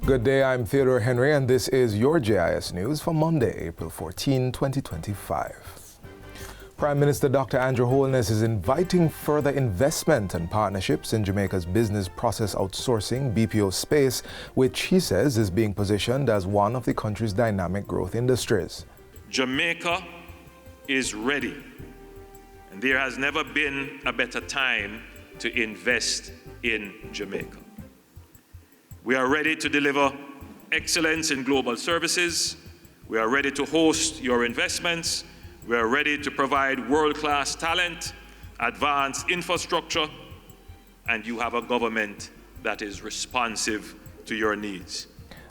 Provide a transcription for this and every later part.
Good day, I'm Theodore Henry, and this is your JIS News for Monday, April 14, 2025. Prime Minister Dr. Andrew Holness is inviting further investment and partnerships in Jamaica's business process outsourcing BPO space, which he says is being positioned as one of the country's dynamic growth industries. Jamaica is ready, and there has never been a better time to invest in Jamaica. We are ready to deliver excellence in global services. We are ready to host your investments. We are ready to provide world-class talent, advanced infrastructure, and you have a government that is responsive to your needs.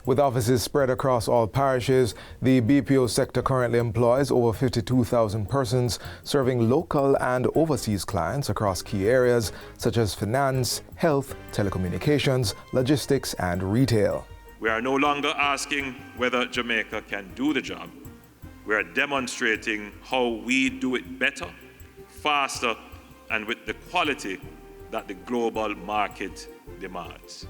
With offices spread across all parishes, the BPO sector currently employs over 52,000 persons, serving local and overseas clients across key areas such as finance, health, telecommunications, logistics, and retail. We are no longer asking whether Jamaica can do the job. We are demonstrating how we do it better, faster, and with the quality that the global market demands.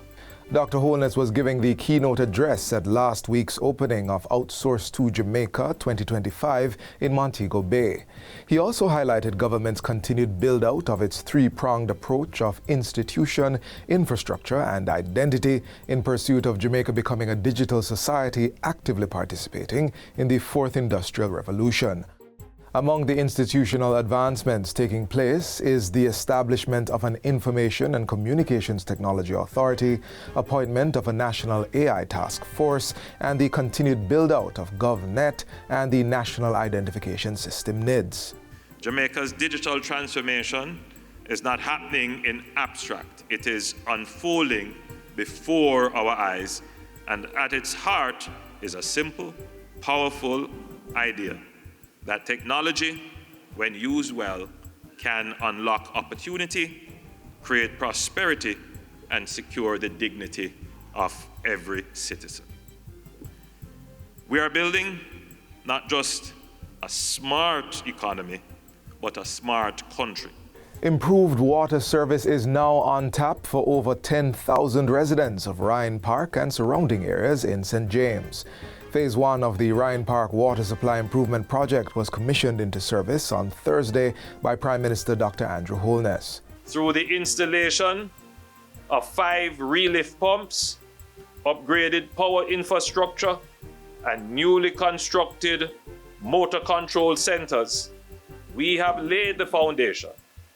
Dr. Holness was giving the keynote address at last week's opening of Outsource to Jamaica 2025 in Montego Bay. He also highlighted government's continued build-out of its three-pronged approach of institution, infrastructure, and identity in pursuit of Jamaica becoming a digital society actively participating in the fourth industrial revolution. Among the institutional advancements taking place is the establishment of an Information and Communications Technology Authority, appointment of a National AI Task Force, and the continued build-out of GovNet and the National Identification System NIDS. Jamaica's digital transformation is not happening in abstract. It is unfolding before our eyes, and at its heart is a simple, powerful idea that technology, when used well, can unlock opportunity, create prosperity, and secure the dignity of every citizen. We are building not just a smart economy, but a smart country. Improved water service is now on tap for over 10,000 residents of Ryan Park and surrounding areas in St. James. Phase 1 of the Ryan Park Water Supply Improvement Project was commissioned into service on Thursday by Prime Minister Dr. Andrew Holness. Through the installation of 5 relief pumps, upgraded power infrastructure, and newly constructed motor control centers, we have laid the foundation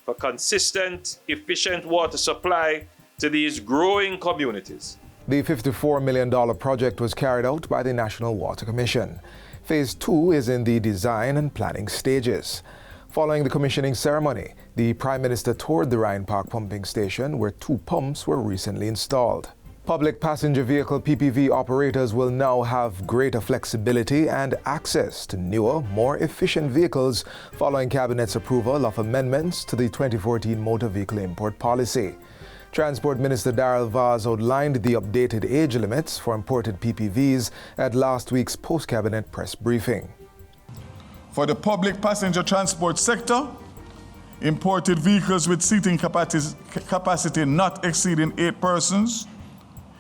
for consistent, efficient water supply to these growing communities. The $54 million project was carried out by the National Water Commission. Phase 2 is in the design and planning stages. Following the commissioning ceremony, the Prime Minister toured the Ryan Park pumping station where 2 pumps were recently installed. Public passenger vehicle PPV operators will now have greater flexibility and access to newer, more efficient vehicles following Cabinet's approval of amendments to the 2014 Motor Vehicle Import Policy. Transport Minister Darrell Vaz outlined the updated age limits for imported PPVs at last week's post-cabinet press briefing. For the public passenger transport sector, imported vehicles with seating capacity not exceeding 8 persons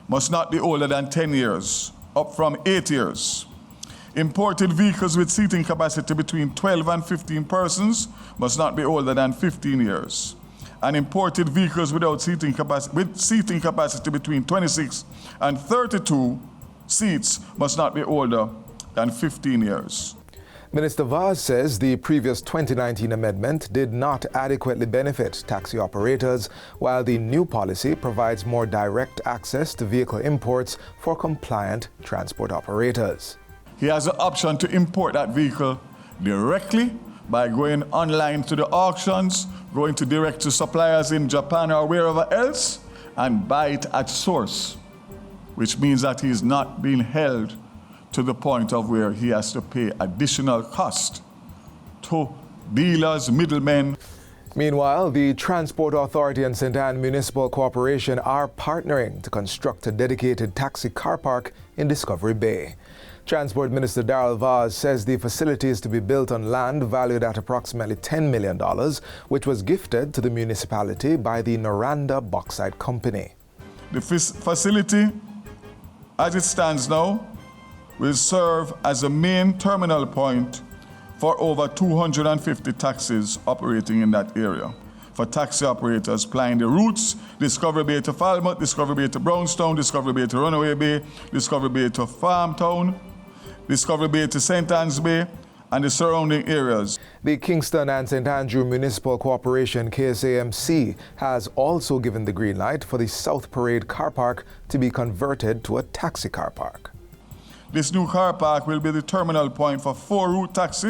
must not be older than 10 years, up from 8 years. Imported vehicles with seating capacity between 12 and 15 persons must not be older than 15 years. And imported vehicles without seating capacity between 26 and 32 seats must not be older than 15 years. Minister Vaz says the previous 2019 amendment did not adequately benefit taxi operators, while the new policy provides more direct access to vehicle imports for compliant transport operators. He has the option to import that vehicle directly by going online to the auctions, going to direct to suppliers in Japan or wherever else, and buy it at source, which means that he is not being held to the point of where he has to pay additional cost to dealers, middlemen. Meanwhile, the Transport Authority and St. Anne Municipal Corporation are partnering to construct a dedicated taxi car park in Discovery Bay. Transport Minister Darrell Vaz says the facility is to be built on land valued at approximately $10 million, which was gifted to the municipality by the Noranda Bauxite Company. The facility as it stands now, will serve as a main terminal point for over 250 taxis operating in that area. For taxi operators plying the routes, Discovery Bay to Falmouth, Discovery Bay to Brownstown, Discovery Bay to Runaway Bay, Discovery Bay to Farmtown, Discovery Bay to St. Anne's Bay, and the surrounding areas. The Kingston and St. Andrew Municipal Corporation, KSAMC, has also given the green light for the South Parade car park to be converted to a taxi car park. This new car park will be the terminal point for 4 route taxi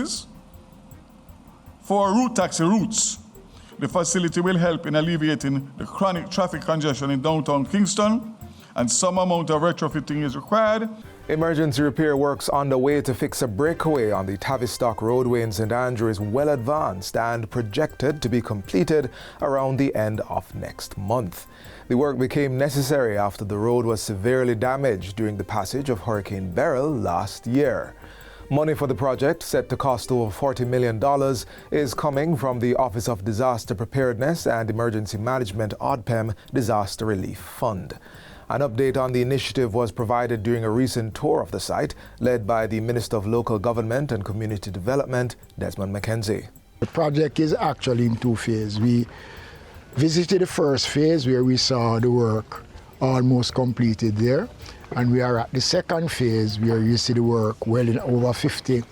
routes. The facility will help in alleviating the chronic traffic congestion in downtown Kingston, and some amount of retrofitting is required. Emergency repair works underway to fix a breakaway on the Tavistock Roadway in St. Andrew is well advanced and projected to be completed around the end of next month. The work became necessary after the road was severely damaged during the passage of Hurricane Beryl last year. Money for the project, set to cost over $40 million, is coming from the Office of Disaster Preparedness and Emergency Management ODPEM Disaster Relief Fund. An update on the initiative was provided during a recent tour of the site, led by the Minister of Local Government and Community Development, Desmond McKenzie. The project is actually in 2 phases. We visited the first phase where we saw the work almost completed there, and we are at the second phase where you see the work well in over 50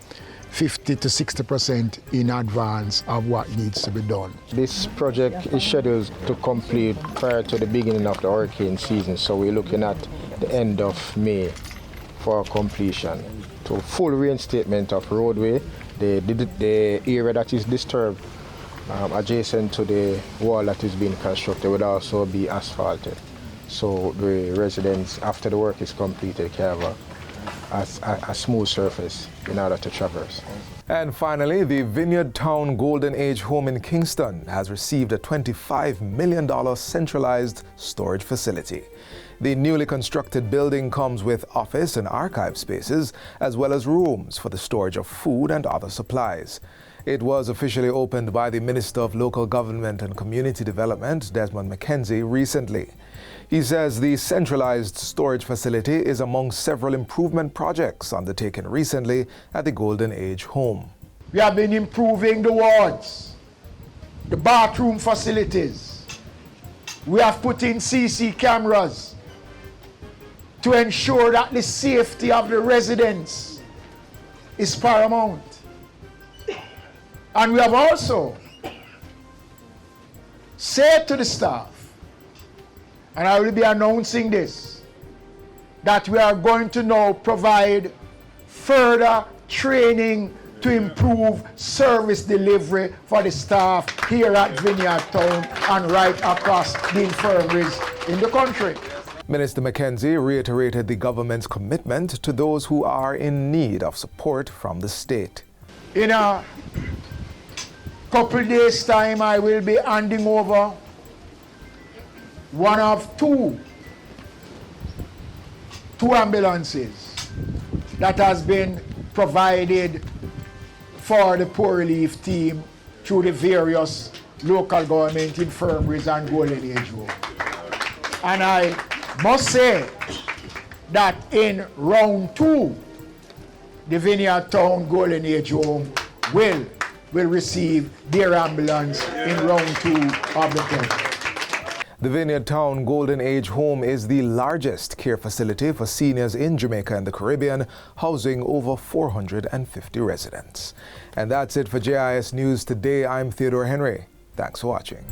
to 60% in advance of what needs to be done. This project is scheduled to complete prior to the beginning of the hurricane season, so we're looking at the end of May for completion. To full reinstatement of Roadway, the area that is disturbed adjacent to the wall that is being constructed would also be asphalted. So the residents, after the work is completed, can have a smooth surface in order to traverse. And finally, the Vineyard Town Golden Age home in Kingston has received a $25 million centralized storage facility. The newly constructed building comes with office and archive spaces, as well as rooms for the storage of food and other supplies. It was officially opened by the Minister of Local Government and Community Development, Desmond McKenzie, recently. He says the centralized storage facility is among several improvement projects undertaken recently at the Golden Age home. We have been improving the wards, the bathroom facilities. We have put in CC cameras to ensure that the safety of the residents is paramount. And we have also said to the staff, and I will be announcing this, that we are going to now provide further training to improve service delivery for the staff here at Vineyard Town and right across the infirmaries in the country. Minister McKenzie reiterated the government's commitment to those who are in need of support from the state. In a couple days' time, I will be handing over one of two ambulances that has been provided for the poor relief team through the various local government infirmaries and Golden Age home. And I must say that in round 2, the Vineyard Town Golden Age home will receive their ambulance in round 2 of the tender. The Vineyard Town Golden Age home is the largest care facility for seniors in Jamaica and the Caribbean, housing over 450 residents. And that's it for JIS News Today. I'm Theodore Henry. Thanks for watching.